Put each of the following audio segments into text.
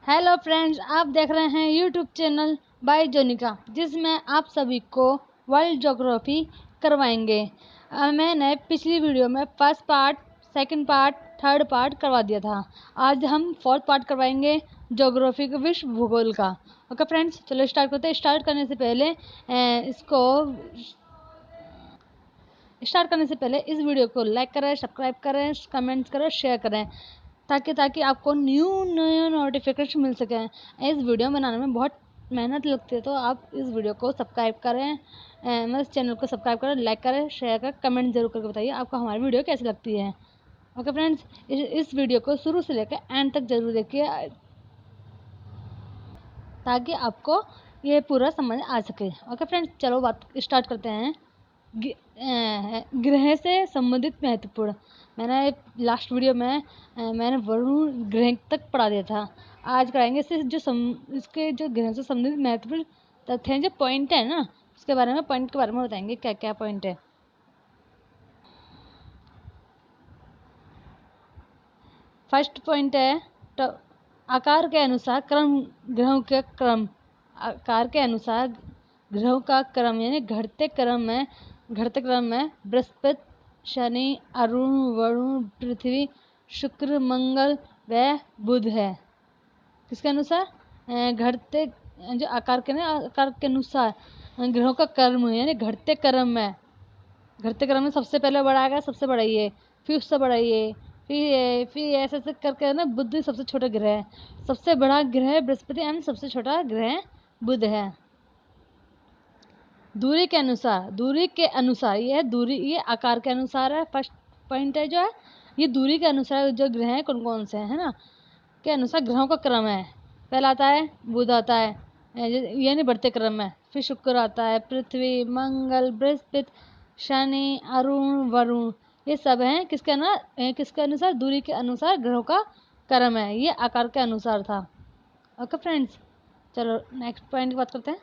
Hello friends, आप देख रहे हैं यूट्यूब चैनल बाय जोनिका, जिसमें आप सभी को वर्ल्ड ज्योग्राफी करवाएंगे। मैंने पिछली वीडियो में first part, second part, third part करवा दिया था। आज हम फोर्थ पार्ट करवाएंगे ज्योग्राफी का, विश्व भूगोल का। ओके फ्रेंड्स, चलो स्टार्ट करते हैं। स्टार्ट करने से पहले इस वीडियो को लाइक करें, सब्सक्राइब करें, कमेंट्स करें, शेयर करें, ताकि आपको न्यू नोटिफिकेशन मिल सके। इस वीडियो बनाने में बहुत मेहनत लगती है, तो आप इस वीडियो को सब्सक्राइब करें, मतलब इस चैनल को सब्सक्राइब करें, लाइक करें, शेयर करें, कमेंट जरूर करके बताइए आपको हमारी वीडियो कैसी लगती है। ओके फ्रेंड्स, इस वीडियो को शुरू से लेकर एंड तक जरूर देखिए, ताकि आपको ये पूरा समझ आ सके। ओके फ्रेंड्स, चलो बात स्टार्ट करते हैं। ग्रह से संबंधित महत्वपूर्ण, मैंने लास्ट वीडियो में मैंने वरुण ग्रह तक पढ़ा दिया था। आज कराएंगे इसके जो ग्रह से संबंधित महत्वपूर्ण तथ्य हैं, जो पॉइंट है ना, उसके बारे में, पॉइंट के बारे में बताएंगे क्या क्या पॉइंट है। फर्स्ट पॉइंट है तो आकार के अनुसार क्रम, ग्रहों के क्रम, आकार के अनुसार ग्रहों का क्रम, यानी घटते क्रम में बृहस्पति, शनि, अरुण, वरुण, पृथ्वी, शुक्र, मंगल व बुध है। किसके अनुसार? घटते, जो आकार के अनुसार ग्रहों का क्रम, यानी घटते क्रम में सबसे पहले बड़ा आएगा, सबसे बड़ा ये, फिर उससे बड़ा ये, फिर ऐसे ऐसे करके ना। बुध सबसे छोटा ग्रह है, सबसे बड़ा ग्रह बृहस्पति एंड सबसे छोटा ग्रह बुध है। दूरी के अनुसार ये आकार के अनुसार है। फर्स्ट पॉइंट है जो है, ये दूरी के अनुसार जो ग्रह हैं कौन कौन से है ना, के अनुसार ग्रहों का क्रम है। पहला आता है बुध, आता है यानी बढ़ते क्रम में, फिर शुक्र आता है, पृथ्वी, मंगल, बृहस्पति, शनि, अरुण, वरुण, ये सब हैं किसके अनुसार? दूरी के अनुसार ग्रहों का क्रम है। ये आकार के अनुसार था। ओके फ्रेंड्स, चलो नेक्स्ट पॉइंट की बात करते हैं।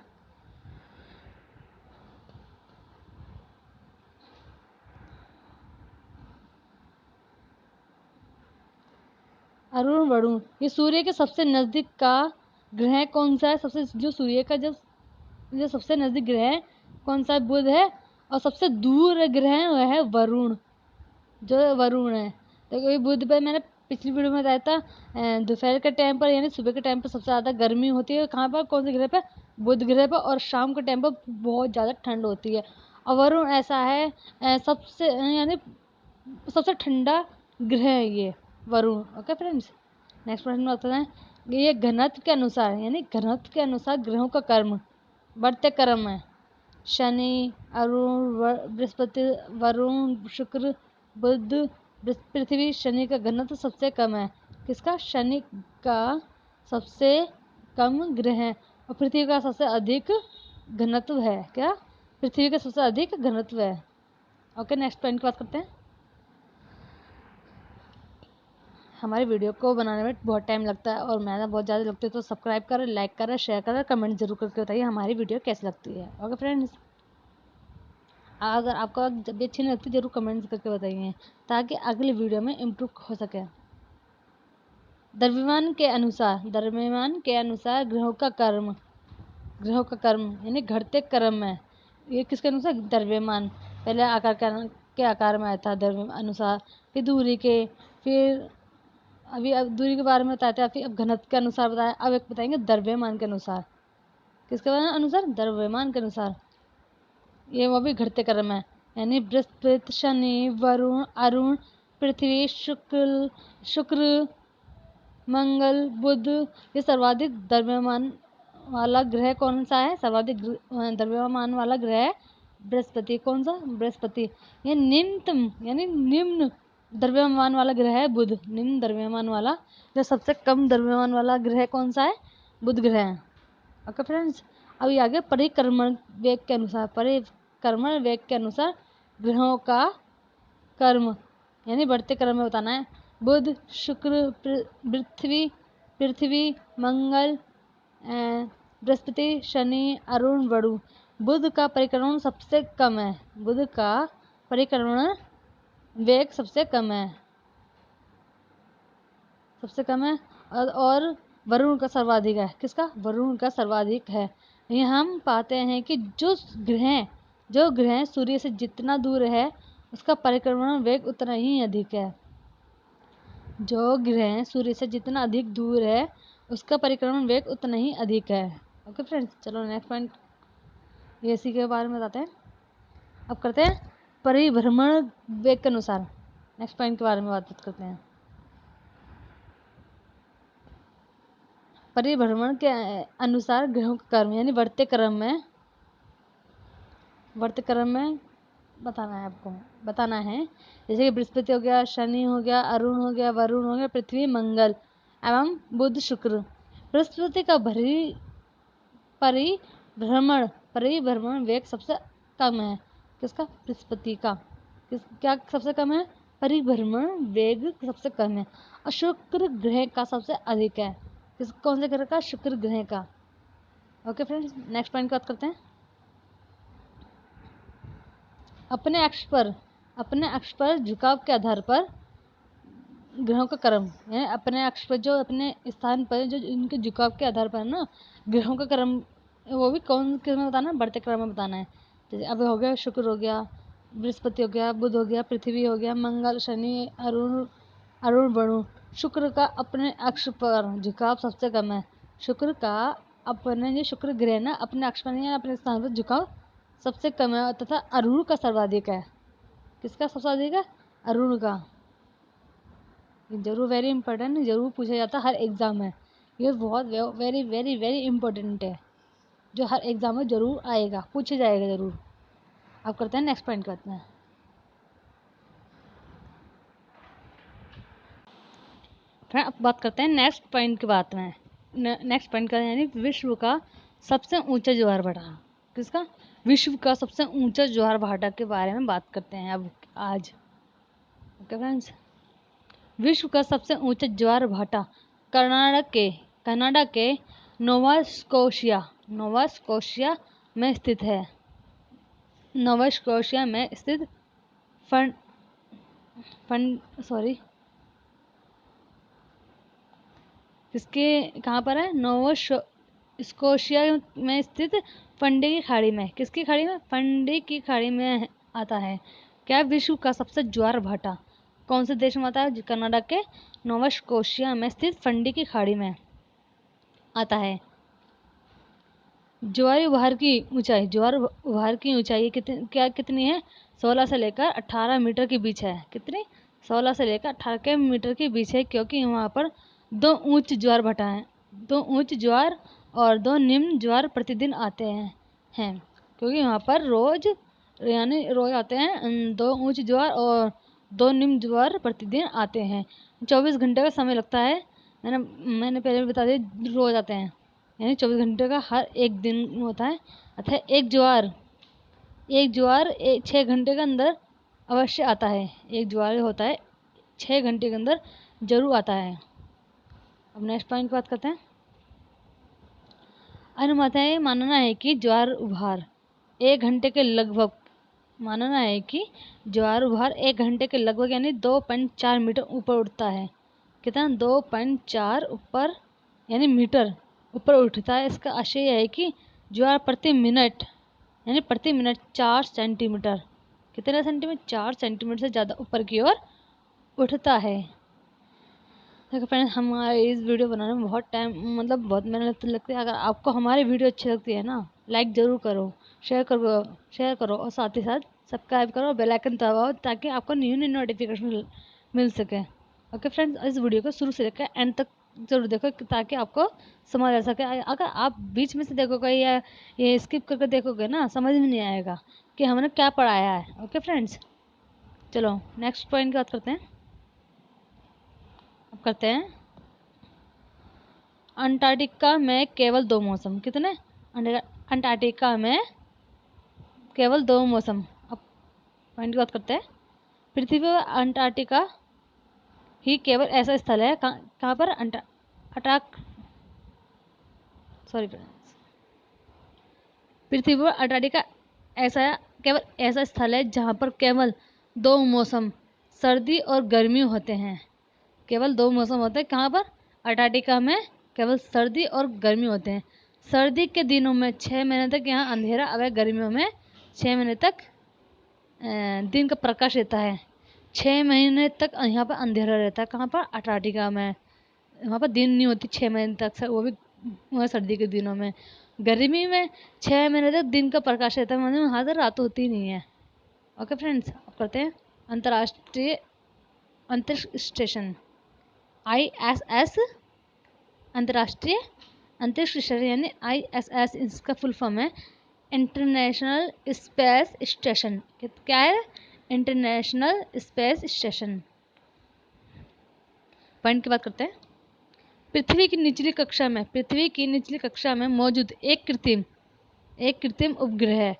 अरुण, वरुण, ये सूर्य के सबसे नजदीक का ग्रह कौन सा है? सूर्य का जो सबसे नजदीक ग्रह है कौन सा? बुध है। और सबसे दूर ग्रह वह है वरुण, जो वरुण है। तो बुध पे मैंने पिछली वीडियो में बताया था, दोपहर के टाइम पर यानी सुबह के टाइम पर सबसे ज़्यादा गर्मी होती है। कहाँ पर? कौन से ग्रह पे? बुध ग्रह पर। और शाम के टाइम पर बहुत ज़्यादा ठंड होती है। और वरुण ऐसा है, सबसे यानी सबसे ठंडा ग्रह है ये वरुण। ओके फ्रेंड्स, नेक्स्ट प्रश्न में बताते हैं। ये घनत्व के अनुसार ग्रहों का कर्म बढ़ते क्रम है। शनि, अरुण, बृहस्पति, वरुण, शुक्र, बुध, पृथ्वी। शनि का घनत्व सबसे कम है। किसका? शनि का सबसे कम ग्रह है। और पृथ्वी का सबसे अधिक घनत्व है। क्या? पृथ्वी का सबसे अधिक घनत्व है। ओके, नेक्स्ट पॉइंट की बात करते हैं। हमारी वीडियो को बनाने में बहुत टाइम लगता है और मेहनत बहुत ज़्यादा लगती है, तो सब्सक्राइब करें, लाइक करें, शेयर करें, कमेंट जरूर करके बताइए हमारी वीडियो कैसी लगती है। ओके फ्रेंड्स, अगर आपको जब भी अच्छी नहीं लगती जरूर कमेंट्स करके बताइए, ताकि अगली वीडियो में इम्प्रूव हो सके। द्रव्यमान के अनुसार ग्रहों का कर्म यानी घटते क्रम में। ये किसके अनुसार? द्रव्यमान। पहले आकार के आकार में आया था द्रव्यमान अनुसार, फिर दूरी के, फिर अभी अब दूरी के बारे में बताते हैं, फिर अब घनत्व के अनुसार बताया, अब एक बताएंगे द्रव्यमान के अनुसार। किसके अनुसार? द्रव्यमान के अनुसार। ये वो भी घटते क्रम है, यानी बृहस्पति, शनि, वरुण, अरुण, पृथ्वी, शुक्र, मंगल, बुध। ये सर्वाधिक द्रव्यमान वाला ग्रह कौन सा है? सर्वाधिक द्रव्यमान वाला ग्रह बृहस्पति। कौन सा? बृहस्पति। ये निम्न द्रव्यमान वाला ग्रह है बुध। निम्न द्रव्यमान वाला, जो सबसे कम द्रव्यमान वाला ग्रह कौन सा है? बुध ग्रह है। ओके फ्रेंड्स, अभी आगे परिक्रमण वेग के अनुसार ग्रहों का कर्म यानी बढ़ते क्रम में बताना है। बुध, शुक्र, पृथ्वी, मंगल, बृहस्पति, शनि, अरुण, वरुण। बुध का परिक्रमण सबसे कम है। बुध का परिक्रमण वेग सबसे कम है। और वरुण का सर्वाधिक है। किसका? वरुण का सर्वाधिक है। यहाँ हम पाते हैं कि जो ग्रह सूर्य से जितना दूर है उसका परिक्रमण वेग उतना ही अधिक है। जो ग्रह सूर्य से जितना अधिक दूर है उसका परिक्रमण वेग उतना ही अधिक है। ओके फ्रेंड्स, चलो नेक्स्ट पॉइंट इसी के बारे में बताते हैं। अब करते हैं परिभ्रमण वेग के अनुसार। नेक्स्ट पॉइंट के बारे में बात करते हैं। परिभ्रमण के अनुसार ग्रहों का कर्म यानी बढ़ते क्रम में बताना है। जैसे कि बृहस्पति हो गया, शनि हो गया, अरुण हो गया, वरुण हो गया, पृथ्वी, मंगल एवं बुध, शुक्र। बृहस्पति का परिभ्रमण वेग सबसे कम है। किसका? बृहस्पति का। क्या सबसे कम है? परिभ्रमण वेग सबसे कम है। और शुक्र ग्रह का सबसे अधिक है। कौन से ग्रह का? शुक्र ग्रह का। ओके फ्रेंड्स, नेक्स्ट पॉइंट की बात करते हैं। अपने अक्ष पर झुकाव के आधार पर ग्रहों का क्रम, यानी अपने अक्ष पर जो अपने स्थान पर जो इनके झुकाव के आधार पर ना ग्रहों का क्रम, वो भी कौन किस में बताना? बढ़ते क्रम में बताना है। जैसे अब हो गया शुक्र हो गया, बृहस्पति हो गया, बुध हो गया, पृथ्वी हो गया, मंगल, शनि, अरुण वरुण। शुक्र का अपने अक्ष पर झुकाव सबसे कम है। शुक्र का अपने जो शुक्र ग्रह ना अपने अक्ष पर या अपने स्थान पर झुकाव सबसे कम है तथा अरुण का सर्वाधिक है। किसका सबसे अधिक है? अरुण का। जरूर वेरी इंपॉर्टेंट, जरूर पूछा जाता है हर एग्जाम में। ये बहुत वेरी वेरी वेरी इंपॉर्टेंट है, जो हर एग्जाम में जरूर आएगा, पूछा जाएगा जरूर। अब करते हैं नेक्स्ट पॉइंट करते हैं। फिर अब बात करते हैं नेक्स्ट पॉइंट की बात में। नेक्स्ट पॉइंट का यानी विश्व का सबसे ऊंचा ज्वार भाटा। किसका? विश्व का सबसे ऊंचा ज्वार भाटा के बारे में बात करते हैं अब आज। ओके फ्रेंड्स, विश्व का सबसे ऊंचा ज्वार भाटा कनाडा के नोवा स्कोशिया में स्थित है। नोवा स्कोशिया में स्थित किसके कहाँ पर है? नोवा स्कोशिया में स्थित फंडे की खाड़ी में। किसकी खाड़ी में? फंडे की खाड़ी में आता है। क्या? विश्व का सबसे ज्वार भाटा कौन से देश में आता है? कनाडा के नोवा स्कोशिया में स्थित फंडे की खाड़ी में आता है। ज्वार उभार की ऊंचाई कितनी है? 16 से लेकर 18 मीटर के बीच है। कितनी? 16 से लेकर 18 मीटर के बीच है, क्योंकि वहाँ पर दो ऊंच ज्वार भाटा हैं। दो ऊंच ज्वार और दो निम्न ज्वार प्रतिदिन आते हैं क्योंकि वहाँ पर रोज आते हैं। दो ऊंच ज्वार और दो निम्न ज्वार प्रतिदिन आते हैं। 24 घंटे का समय लगता है। मैंने पहले भी बता दिया, रोज आते हैं, यानी 24 घंटे का हर एक दिन होता है। अतः एक ज्वार 6 घंटे के अंदर अवश्य आता है। एक ज्वार होता है 6 घंटे के अंदर जरूर आता है। अब नेक्स्ट पॉइंट की बात करते हैं। अनुमाताएं मानना है कि ज्वार उभार 1 घंटे के लगभग यानी 2.4 मीटर ऊपर उठता है। कितना? 2.4 ऊपर यानी मीटर ऊपर उठता है। इसका आशय यह है कि ज्वार प्रति मिनट 4 सेंटीमीटर, कितने सेंटीमीटर? 4 सेंटीमीटर से ज़्यादा ऊपर की ओर उठता है। देखो फ्रेंड्स, हमारे इस वीडियो बनाने में बहुत मेहनत लगती है। अगर आपको हमारी वीडियो अच्छी लगती है ना, लाइक ज़रूर करो, शेयर करो और साथ ही साथ सब्सक्राइब करो, बेल आइकन दबाओ ताकि आपको न्यू नोटिफिकेशन मिल सके। ओके फ्रेंड्स, इस वीडियो को शुरू से लेकर एंड तक जरूर देखो ताकि आपको समझ आ सके। अगर आप बीच में से देखोगे या ये स्किप करके देखोगे ना, समझ में नहीं आएगा कि हमने क्या पढ़ाया है। ओके फ्रेंड्स, चलो नेक्स्ट पॉइंट की बात करते हैं। अब करते हैं अंटार्कटिका में केवल 2 मौसम। कितने? अंटार्कटिका में केवल 2 मौसम। अब पॉइंट की बात करते हैं। पृथ्वी पर अंटार्कटिका ही केवल ऐसा स्थल है कहाँ पर पृथ्वी पर अंटार्कटिका केवल ऐसा स्थल है जहाँ पर केवल 2 मौसम सर्दी और गर्मी होते हैं। केवल 2 मौसम होते हैं। कहाँ पर? अंटार्कटिका में केवल सर्दी और गर्मी होते हैं। सर्दी के दिनों में 6 महीने तक यहाँ अंधेरा, अगर गर्मियों में 6 महीने तक दिन का प्रकाश रहता है। 6 महीने तक यहाँ पर अंधेरा रहता है। कहाँ पर? अंटार्कटिका में। वहाँ पर दिन नहीं होती 6 महीने तक, वो भी सर्दी के दिनों में। गर्मी में 6 महीने तक दिन का प्रकाश रहता है, मतलब वहाँ पर रात होती नहीं है। ओके फ्रेंड्स, अब करते हैं अंतर्राष्ट्रीय अंतरिक्ष स्टेशन ISS। अंतर्राष्ट्रीय अंतरिक्ष स्टेशन यानी ISS, इसका फुल फॉर्म है इंटरनेशनल स्पेस स्टेशन। क्या है? International space station. पॉइंट की बात करते हैं। पृथ्वी की निचली कक्षा में मौजूद एक कृत्रिम उपग्रह है।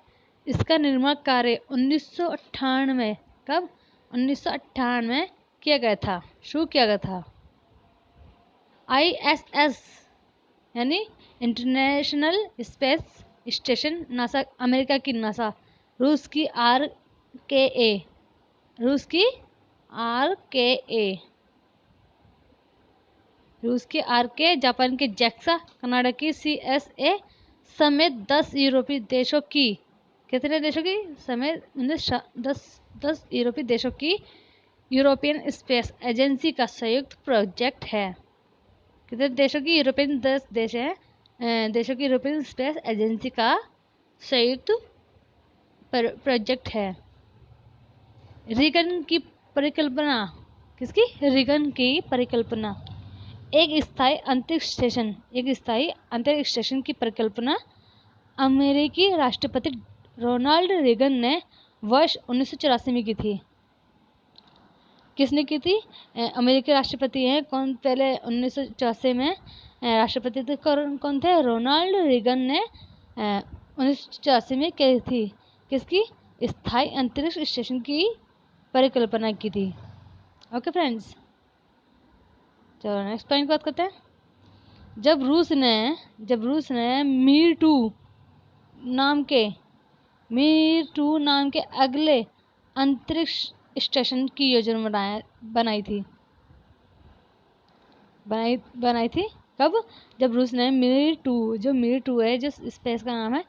इसका निर्माण कार्य 1998 कब? 1998 किया गया था, शुरू किया गया था। ISS यानी international space station, NASA, America की नासा, रूस की RKA, जापान की JAXA, कनाडा की CSA समेत 10 यूरोपीय देशों की, कितने देशों की समेत? 10 यूरोपीय देशों की यूरोपियन स्पेस एजेंसी का संयुक्त प्रोजेक्ट है। कितने देशों की? यूरोपियन 10 देश हैं, देशों की यूरोपियन स्पेस एजेंसी का संयुक्त प्रोजेक्ट है। रीगन की परिकल्पना, किसकी? रीगन की परिकल्पना। एक स्थायी अंतरिक्ष स्टेशन की परिकल्पना अमेरिकी राष्ट्रपति रोनाल्ड रीगन ने वर्ष 1984 में की थी। किसने की थी? अमेरिकी राष्ट्रपति हैं कौन? पहले 1984 में राष्ट्रपति थे कौन थे? रोनाल्ड रीगन ने 1984 में की थी। किसकी? स्थायी अंतरिक्ष स्टेशन की परिकल्पना की थी। ओके फ्रेंड्स, चलो नेक्स्ट पॉइंट की बात करते हैं। जब रूस ने मीर 2 नाम के अगले अंतरिक्ष स्टेशन की योजना बनाई थी। कब? जब रूस ने मीर 2 है, जो स्पेस का नाम है,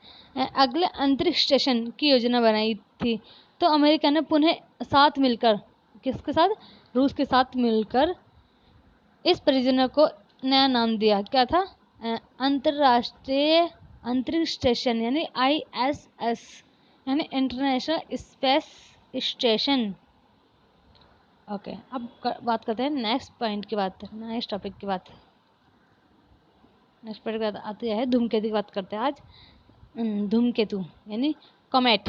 अगले अंतरिक्ष स्टेशन की योजना बनाई थी, तो अमेरिका ने पुनः साथ मिलकर, किसके साथ? रूस के साथ मिलकर इस परियोजना को नया नाम दिया। क्या था? अंतर्राष्ट्रीय अंतरिक्ष स्टेशन यानी ISS यानी इंटरनेशनल स्पेस स्टेशन। ओके, अब बात करते हैं नेक्स्ट टॉपिक की बात। नेक्स्ट पॉइंट की बात आती है धूमकेतु की बात करते हैं आज। धूमकेतु यानी कॉमेट,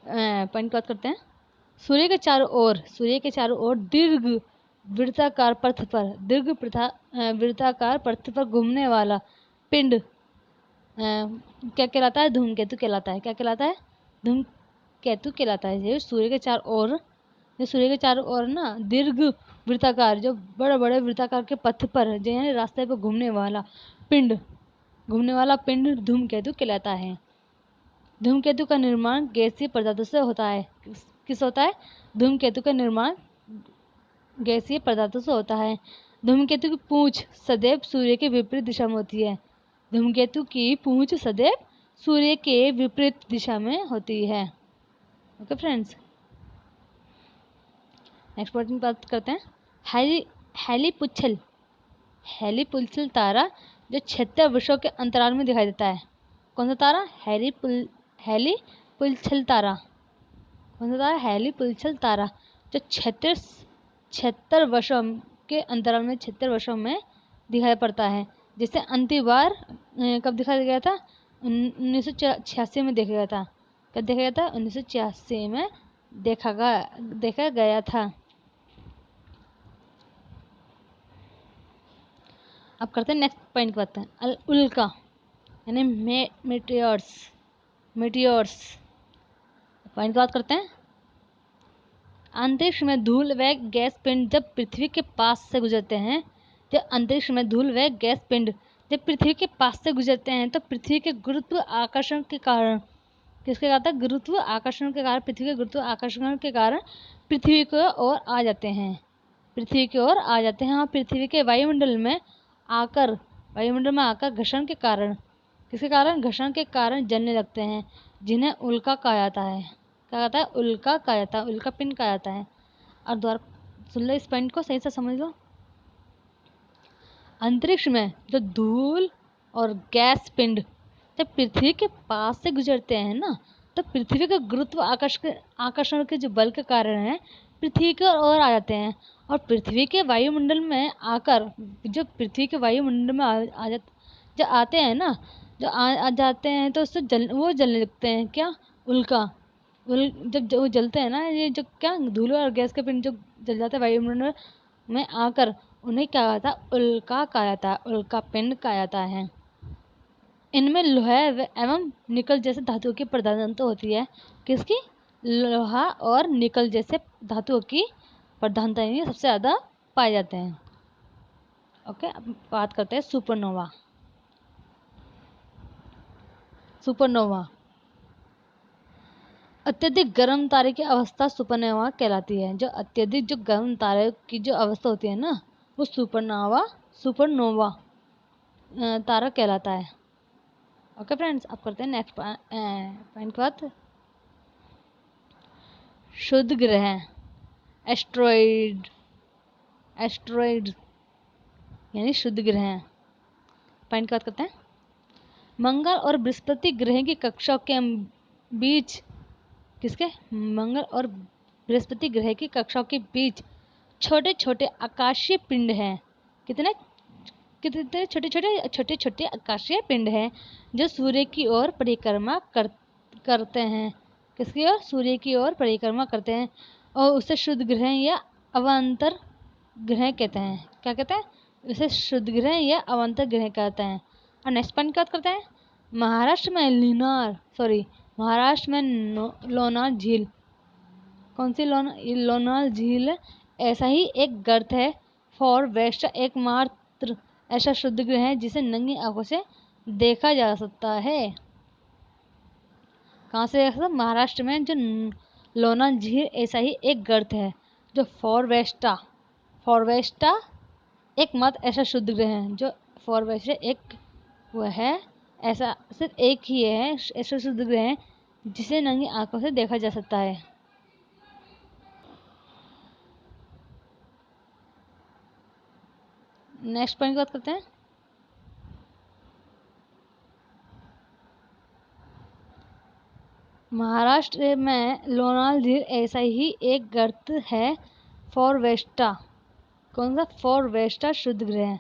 पॉइंट की बात करते हैं। सूर्य के चारों ओर दीर्घ वृत्ताकार पथ पर घूमने वाला पिंड क्या कहलाता है? धूमकेतु कहलाता है। क्या कहलाता है? धूमकेतु कहलाता है। ये सूर्य के चारों ओर ना दीर्घ वृत्ताकार, जो बड़े बड़े वृत्ताकार के पथ पर, जो यानी रास्ते पर घूमने वाला पिंड धूमकेतु कहलाता है। धूमकेतु का निर्माण गैसीय पदार्थों से होता है। किस होता है? धूमकेतु का निर्माण गैसीय पदार्थों से होता है। धूमकेतु की पूंछ सदैव सूर्य के विपरीत दिशा में होती है। धूमकेतु की पूंछ सदैव सूर्य के विपरीत दिशा में होती है। ओके फ्रेंड्स, नेक्स्ट पॉइंट की बात करते हैं। हेलीपुल्छल तारा, जो 76 वर्षों के अंतराल में दिखाई देता है। कौन सा तारा? हेलीपुल्छल तारा। कौन सा तारा? हेलीपुल्छल तारा, जो 76 वर्षों के अंतराल में 76 वर्षों में दिखाई पड़ता है। जिसे अंतिम बार कब दिखाया गया था? 1986 में देखा गया था। कब देखा गया था? 1986 में देखा गया था। अब करते हैं नेक्स्ट पॉइंट की बात। उल्का यानी मेटियोर्स पॉइंट की बात करते हैं। अंतरिक्ष में धूल व गैस पिंड जब पृथ्वी के पास से गुजरते हैं, तो पृथ्वी के पास से गुजरते हैं तो पृथ्वी के गुरुत्व आकर्षण के कारण किसके कारण था? गुरुत्व आकर्षण के कारण, पृथ्वी के गुरुत्व आकर्षण के कारण पृथ्वी की ओर आ जाते हैं, पृथ्वी की ओर आ जाते हैं और पृथ्वी के वायुमंडल में आकर घर्षण के कारण, किसके कारण? घर्षण के कारण जलने लगते हैं, जिन्हें उल्का कहा जाता है। क्या कहता है? उल्का कहा जाता है, उल्का पिंड कहा जाता है। और दोबारा सुन लो, इस पॉइंट को सही से समझ लो। अंतरिक्ष में जो धूल और गैस पिंड जब पृथ्वी के पास से गुजरते हैं ना, तो पृथ्वी के गुरुत्व आकर्षण के जो बल के कारण है पृथ्वी की ओर आ जाते हैं और पृथ्वी के वायुमंडल में आकर, जो पृथ्वी के वायुमंडल में जब आते हैं ना, जो आ जाते हैं तो उससे वो जलने लगते हैं। क्या? उल्का। जब वो जलते हैं ना, ये जो क्या धूल और गैस के पिंड जो जल जाते हैं वायुमंडल में आकर, उन्हें क्या कहा था? उल्का कहा जाता है, उल्का पिंड कहा जाता है। इनमें लोहा एवं निकल जैसे धातुओं की प्रधानता होती है। किसकी? लोहा और निकल जैसे धातुओं की प्रधानता सबसे ज़्यादा पाए जाते हैं। ओके, अब बात करते हैं सुपरनोवा। सुपरनोवा अत्यधिक गर्म तारे की अवस्था सुपरनोवा कहलाती है। जो अत्यधिक जो गर्म तारे की जो अवस्था होती है ना, वो सुपरनोवा तारा कहलाता है। ओके फ्रेंड्स, अब करते हैं नेक्स्ट पॉइंट की बात। शुद्ध ग्रह, एस्ट्रॉइड यानी शुद्ध ग्रह। पॉइंट की बात करते हैं। मंगल और बृहस्पति ग्रह की कक्षाओं के बीच, किसके? मंगल और बृहस्पति ग्रह की कक्षाओं के बीच छोटे छोटे आकाशीय पिंड हैं। कितने कितने छोटे छोटे आकाशीय पिंड हैं जो सूर्य की ओर परिक्रमा करते हैं। किसकी ओर? सूर्य की ओर परिक्रमा करते हैं और उसे शुद्ध ग्रह या अवान्तर ग्रह कहते हैं। क्या कहते हैं? उसे शुद्ध ग्रह या अवान्तर ग्रह कहते हैं। और नेक्स्ट पॉइंट की बात करते हैं। महाराष्ट्र में लोनार झील। कौन सी लोनार झील ऐसा ही एक गर्त है फॉर वेस्ट, एकमात्र ऐसा शुद्ध ग्रह है जिसे नंगी आंखों से देखा जा सकता है। कहाँ से देखा? महाराष्ट्र में जो लोनार झील ऐसा ही एक गर्त है जो फॉरवेस्टा एकमात्र ऐसा शुद्ध ग्रह है। जो फॉरवेस्टा एक वो है, ऐसा सिर्फ एक ही है ऐसा शुद्ध ग्रह है जिसे नंगी आंखों से देखा जा सकता है। नेक्स्ट पॉइंट की बात करते हैं। महाराष्ट्र में लोनार झील ऐसा ही एक गर्त है फॉरवेस्टा। कौन सा? फॉरवेस्टा शुद्ध ग्रह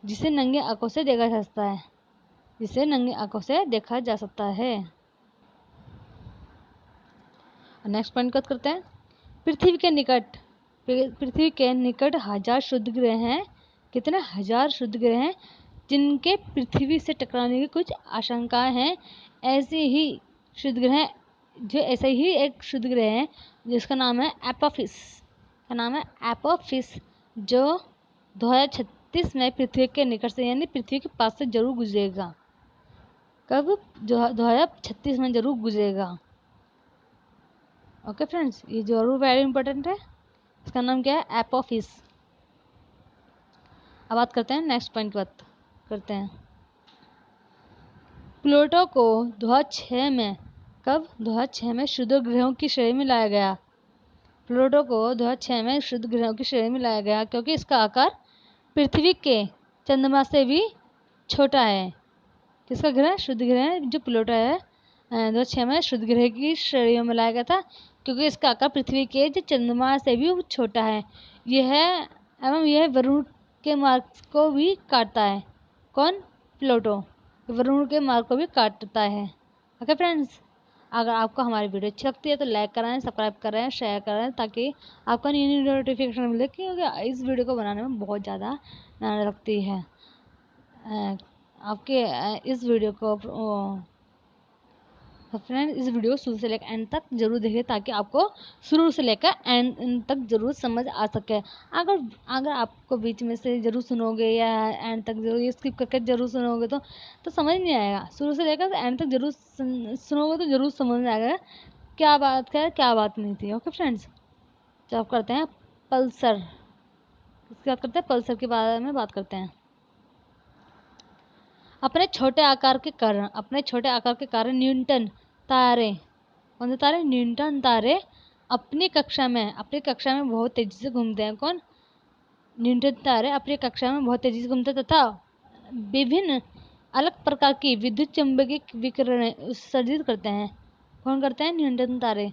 जिसे नंगे आंखों से देखा जा सकता है, जिसे नंगे आंखों से देखा जा सकता है। नेक्स्ट पॉइंट की बात करते हैं। पृथ्वी के निकट हजार शुद्ध ग्रह हैं। कितने? हजार शुद्ध ग्रह हैं जिनके पृथ्वी से टकराने की कुछ आशंकाएं हैं। ऐसे ही शुद्ध ग्रह जो ऐसे ही एक शुद्ध ग्रह है जिसका नाम है एपोफिस, जो 2036 में पृथ्वी के निकट से यानी पृथ्वी के पास से जरूर गुजरेगा। कब? 2036 में जरूर गुजरेगा। ओके फ्रेंड्स, ये जरूर वेरी इंपॉर्टेंट है। इसका नाम क्या है? एपोफिस। अब बात करते हैं नेक्स्ट पॉइंट की बात करते हैं। प्लूटो को 2006 में, कब? 2006 में शुद्ध ग्रहों की श्रेणी में लाया गया। प्लूटो को 2006 में शुद्ध ग्रहों की श्रेणी में लाया गया क्योंकि इसका आकार पृथ्वी के चंद्रमा से भी छोटा है। किसका ग्रह? शुद्ध ग्रह जो प्लूटो है 2006 में शुद्ध ग्रह की श्रेणी में लाया गया था क्योंकि इसका आकार पृथ्वी के जो चंद्रमा से भी छोटा है। यह वरुण के मार्ग को भी काटता है। कौन? प्लूटो वरुण के मार्ग को भी काटता है। ओके फ्रेंड्स, अगर आपको हमारी वीडियो अच्छी लगती है तो लाइक कराएं, सब्सक्राइब करें, शेयर करें ताकि आपको न्यू नोटिफिकेशन मिले, क्योंकि इस वीडियो को बनाने में बहुत ज़्यादा मेहनत लगती है। आपके इस वीडियो को फ्रेंड इस वीडियो शुरू से लेकर एंड तक जरूर देखिए ताकि आपको शुरू से लेकर एंड तक जरूर समझ आ सके। अगर अगर आपको बीच में से जरूर सुनोगे या एंड तक जरूर स्किप करके जरूर सुनोगे तो समझ नहीं आएगा। शुरू से लेकर एंड तक जरूर सुनोगे तो जरूर समझ में आएगा क्या बात है क्या बात नहीं थी। ओके फ्रेंड्स, तो आप करते हैं पल्सर। इसके बाद करते हैं पल्सर के बारे में बात करते हैं। अपने छोटे आकार के कारण न्यूटन तारे, कौन से तारे? न्यूटन तारे अपनी कक्षा में बहुत तेजी से घूमते हैं। कौन? न्यूटन तारे अपनी कक्षा में बहुत तेजी से घूमते तथा विभिन्न अलग प्रकार की विद्युत चुंबकीय विकिरण उत्सर्जित करते हैं। कौन करते हैं? न्यूटन तारे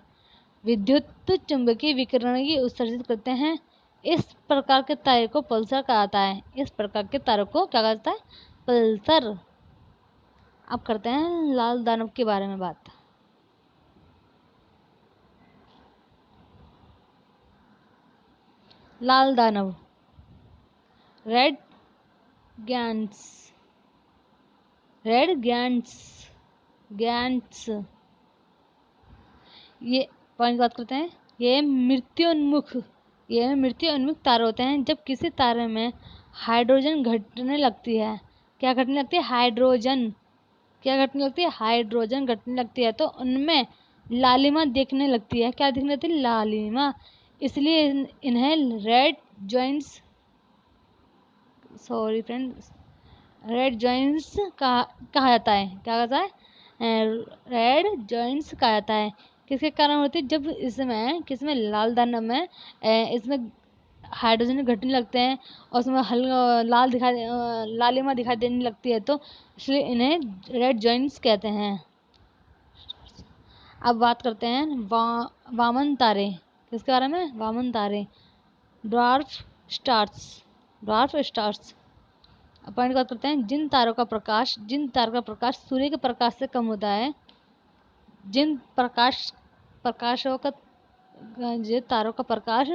विद्युत चुंबकीय विकिरण की उत्सर्जित करते हैं। इस प्रकार के तारे को पल्सर कहा जाता है। इस प्रकार के तारों को क्या कहा जाता है? पल्सर। अब करते हैं लाल दानव के बारे में बात। लाल दानव, रेड गैंट्स, गैंट्स। ये पॉइंट की बात करते हैं। ये मृत्युन्मुख तारे होते हैं। जब किसी तारे में हाइड्रोजन घटने लगती है, क्या घटने लगती है? हाइड्रोजन घटने लगती है तो उनमें लालिमा देखने लगती है। क्या दिखने लगती है? लालिमा। इसलिए इन्हें रेड जॉइंट्स कहा जाता है। क्या कहता है? रेड जॉइंट्स कहा जाता है। किसके कारण होती है? जब किसमें लाल दानव में इसमें हाइड्रोजन घटने लगते हैं और उसमें लालिमा दिखाई देने लगती है तो इसलिए इन्हें रेड जॉइंट्स कहते हैं। अब बात करते हैं वामन तारे। किसके बारे में? वामन तारे, ड्वार्फ स्टार्स। पॉइंट बात करते हैं। जिन तारों का प्रकाश सूर्य के प्रकाश से कम होता है, जिन तारों का प्रकाश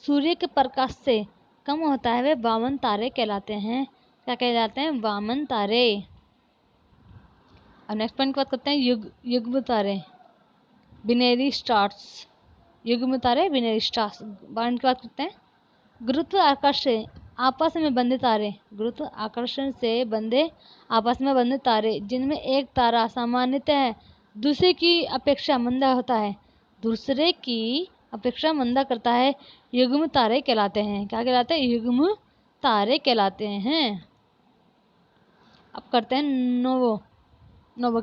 सूर्य के प्रकाश से कम होता है वे वामन तारे कहलाते हैं। क्या कहलाते हैं? वामन तारे। अब नेक्स्ट पॉइंट की बात करते हैं युग्म तारे, बिनेरी स्टार्स। पॉइंट की बात करते हैं। गुरुत्वाकर्षण से आपस में बंधे तारे जिनमें एक तारा सामान्यतः दूसरे की अपेक्षा मंदा करता है, युग्म तारे कहलाते हैं। क्या कहलाते हैं? युग्म तारे कहलाते हैं। अब करते हैं नोवो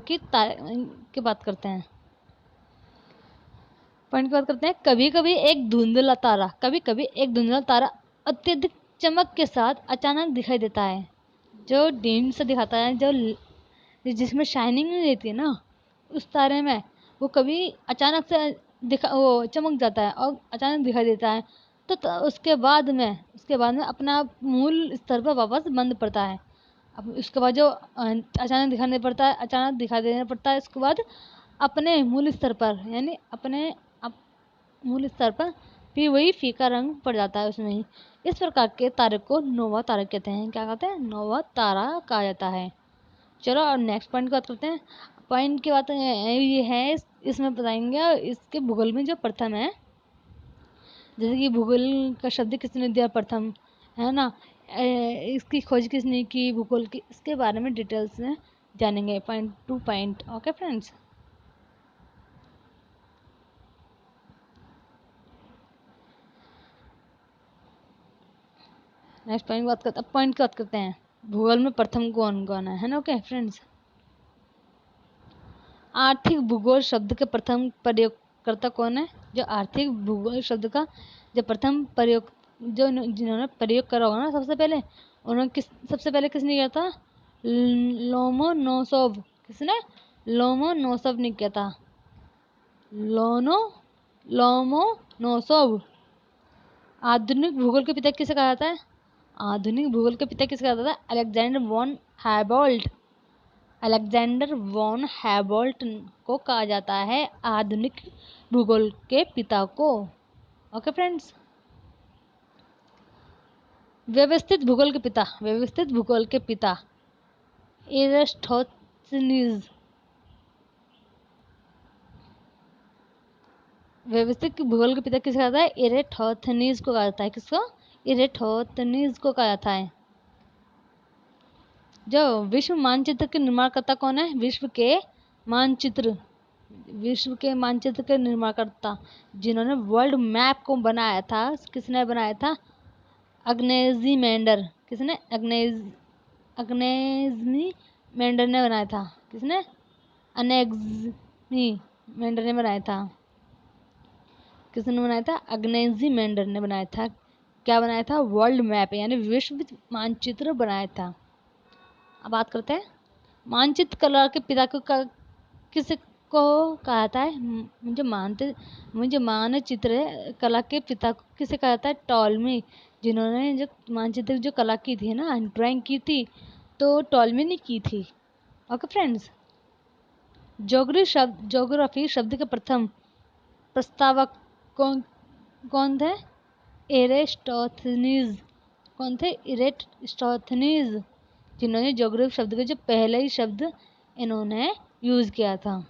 की बात करते हैं। पॉइंट की बात करते हैं। कभी कभी एक धुंधला तारा अत्यधिक चमक के साथ अचानक दिखाई देता है। जो डिम से दिखाता है, जिसमें शाइनिंग नहीं रहती है ना, उस तारे में वो कभी अचानक से वो चमक जाता है और अचानक दिखाई देता है तो उसके बाद में अपना मूल स्तर पर वापस बंद पड़ता है। अब उसके बाद जो अचानक दिखाई देने पड़ता है उसके बाद अपने मूल स्तर पर फिर वही फीका रंग पड़ जाता है उसमें ही। इस प्रकार के तारे को नोवा तारा कहते हैं। क्या कहते हैं? नोवा तारा कहा जाता है। चलो और नेक्स्ट पॉइंट की बात करते हैं। पॉइंट की बात ये है, इसमें बताएंगे इसके भूगोल में जो प्रथम है, जैसे कि भूगोल का शब्द किसने दिया? प्रथम, है ना। इसकी खोज किसने की भूगोल की? इसके बारे में डिटेल्स में जानेंगे point two point. Okay friends, next point की बात करते हैं। भूगोल में प्रथम कौन है ना। ओके फ्रेंड्स, आर्थिक भूगोल शब्द के प्रथम प्रयोगकर्ता कौन है? जो आर्थिक भूगोल शब्द का जो प्रथम प्रयोग जिन्होंने प्रयोग करा होगा ना सबसे पहले किसने किया था? लोमोनोसोव। किसने? लोमोनोसोव ने किया था। लोमोनोसोव। आधुनिक भूगोल के पिता किसे कहा जाता है? अलेक्जेंडर वॉन हैबोल्ट को कहा जाता है आधुनिक भूगोल के पिता को। ओके फ्रेंड्स, व्यवस्थित भूगोल के पिता इरास्टोथेनीज। व्यवस्थित भूगोल के पिता किसे कहा जाता है? इरेटोथनीज को कहा जाता है। किसको? इरेटोथनीज को कहा जाता है। जो विश्व मानचित्र के निर्माणकर्ता कौन है? विश्व के मानचित्र के निर्माणकर्ता जिन्होंने वर्ल्ड मैप को बनाया था, किसने बनाया था? अग्नेजिमेंडर। किसने? अग्नेजिमेंडर ने बनाया था। किसने? अग्नेजिमेंडर ने बनाया था। किसने बनाया था? अग्नेजिमेंडर ने बनाया था। क्या बनाया था? वर्ल्ड मैप यानी विश्व मानचित्र बनाया था। अब बात करते हैं मानचित्र कला के पिता को किसको कहा जाता है? मुझे मानचित्र कला के पिता को किसे कहा जाता है? टॉलमी। जिन्होंने जो मानचित्र जो कला की थी ना, ड्राइंग की थी, तो टॉलमी ने की थी। ओके फ्रेंड्स, ज्योग्राफी शब्द के प्रथम प्रस्तावक कौन थे? एरिस्टोथनीज। कौन थे? एरिस्टोथनीज, जिन्होंने ज्योग्राफी शब्द के जो पहले ही शब्द इन्होंने यूज किया था।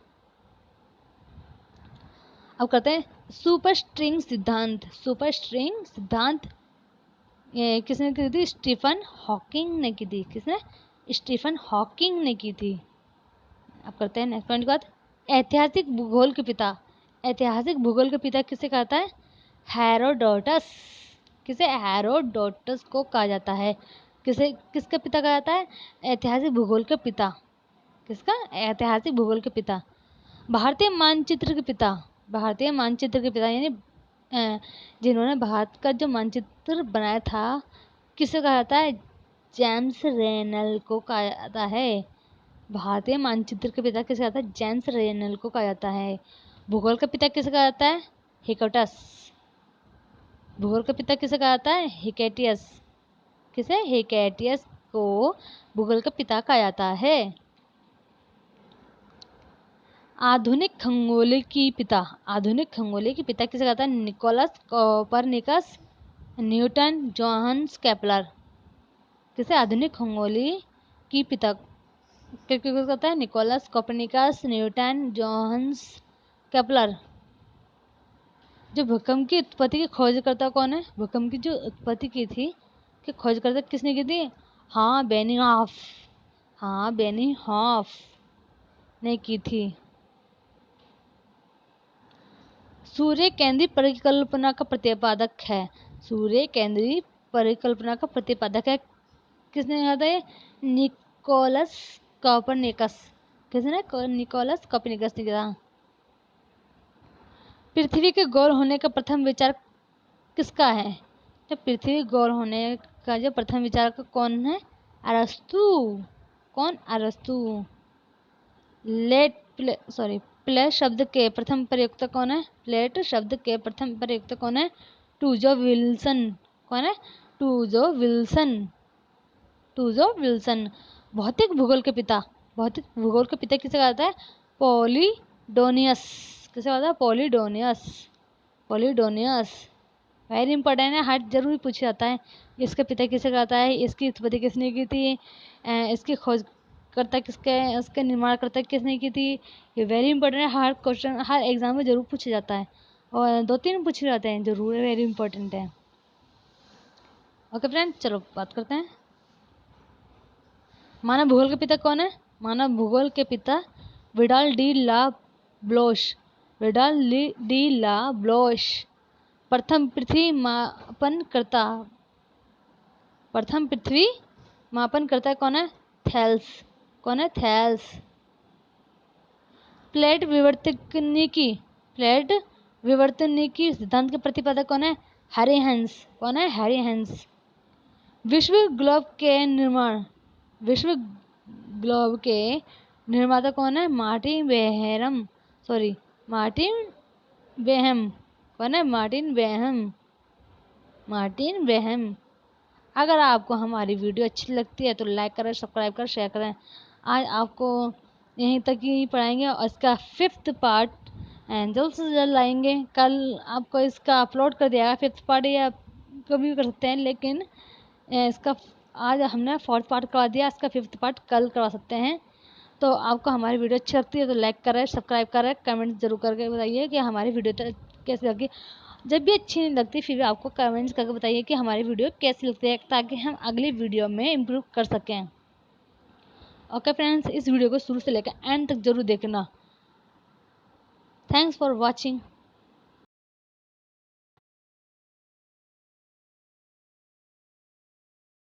अब करते हैं सुपर स्ट्रिंग सिद्धांत। सुपर स्ट्रिंग सिद्धांत किसने की थी? स्टीफन हॉकिंग ने की थी। किसने? स्टीफन हॉकिंग ने की थी। अब करते हैं नेक्स्ट पॉइंट की बात। ऐतिहासिक भूगोल के पिता। ऐतिहासिक भूगोल के पिता किसे कहता है? हेरोडोटस। किसे? हेरोडोटस को कहा जाता है। किसका पिता कहा जाता है? ऐतिहासिक भूगोल के पिता। किसका? ऐतिहासिक भूगोल के पिता। भारतीय मानचित्र के पिता। भारतीय मानचित्र के पिता यानी जिन्होंने भारत का जो मानचित्र बनाया था, किसे कहा जाता है? जेम्स रेनल को कहा जाता है। भारतीय मानचित्र के पिता किसे कहा जाता है? जेम्स रेनल को कहा जाता है। भूगोल का पिता किसे कहा जाता है? हिकोटस। भूगोल का पिता किसे कहा जाता है? हिकेटियस। किसे? हिकेटियस को भूगोल का पिता कहा जाता है। आधुनिक खगोले की पिता। आधुनिक खगोले की पिता किसे कहता है? Nicholas Copernicus, Newton, Johannes Kepler. किसे? आधुनिक खगोले की पिता किसे कहता है? Nicholas Copernicus, Newton, Johannes Kepler. जो भूकंप की उत्पत्ति की खोज करता कौन है? भूकंप की जो उत्पत्ति की थी कि खोज करता किसने की थी? बेनी हॉफ ने की थी। सूर्य केंद्रीय परिकल्पना का प्रतिपादक है। सूर्य केंद्रीय परिकल्पना का प्रतिपादक है। किसने कहा था? Nicholas Copernicus. किसने? निकोलस कोपरनिकस ने किया। पृथ्वी के गोल होने का प्रथम विचार किसका है? तो पृथ्वी गोल होने का जो प्रथम विचारक कौन है? अरस्तु। कौन? अरस्तु। प्लेट शब्द के प्रथम प्रयोक्ता कौन है? प्लेट शब्द के प्रथम प्रयोक्ता कौन है? टूजो विल्सन। कौन है? टूजो विल्सन। भौतिक भूगोल के पिता। भौतिक भूगोल के पिता किसे कहा जाता है? पॉलीडोनियस। किसे कहा जाता है? पॉलीडोनियस। वेरी इंपॉर्टेंट है, हर जरूर पूछा जाता है। इसके पिता किसे कहता है? इसकी उत्पत्ति किसने की थी? इसकी खोज करता किसके? इसके निर्माण करता किसने की थी? ये वेरी इंपॉर्टेंट है, हर क्वेश्चन हर एग्जाम में जरूर पूछा जाता है और 2-3 पूछे जाते हैं, जरूर है, वेरी इंपॉर्टेंट है। ओके फ्रेंड, चलो बात करते हैं मानव भूगोल के पिता कौन है? मानव भूगोल के पिता विडाल डी ला ब्लोश। प्रथम पृथ्वी मापन करता कौन है? थेल्स। कौन है? थेल्स। प्लेट विवर्तनिकी सिद्धांत के प्रतिपादक कौन है? Harry hence. विश्व ग्लोब के निर्माता कौन है? Martin Behaim. कौन है? Martin Behaim. अगर आपको हमारी वीडियो अच्छी लगती है तो लाइक करें, सब्सक्राइब करें, शेयर करें। आज आपको यहीं तक ही पढ़ाएंगे और इसका 5th पार्ट जल्द से जल्द लाएंगे। कल आपको इसका अपलोड कर दिया 5th पार्ट, या कभी भी कर सकते हैं, लेकिन इसका आज हमने 4th पार्ट करवा दिया, इसका 5th पार्ट कल करवा सकते हैं। तो आपको हमारी वीडियो अच्छी लगती है तो लाइक करें, सब्सक्राइब करें, कमेंट जरूर करके बताइए कि हमारी वीडियो कैसी लगी। जब भी अच्छी नहीं लगती फिर भी आपको कमेंट्स करके बताइए कि हमारी वीडियो कैसी लगती है, ताकि हम अगली वीडियो में इम्प्रूव कर सकें। ओके फ्रेंड्स, इस वीडियो को शुरू से लेकर एंड तक जरूर देखना। Thanks for watching.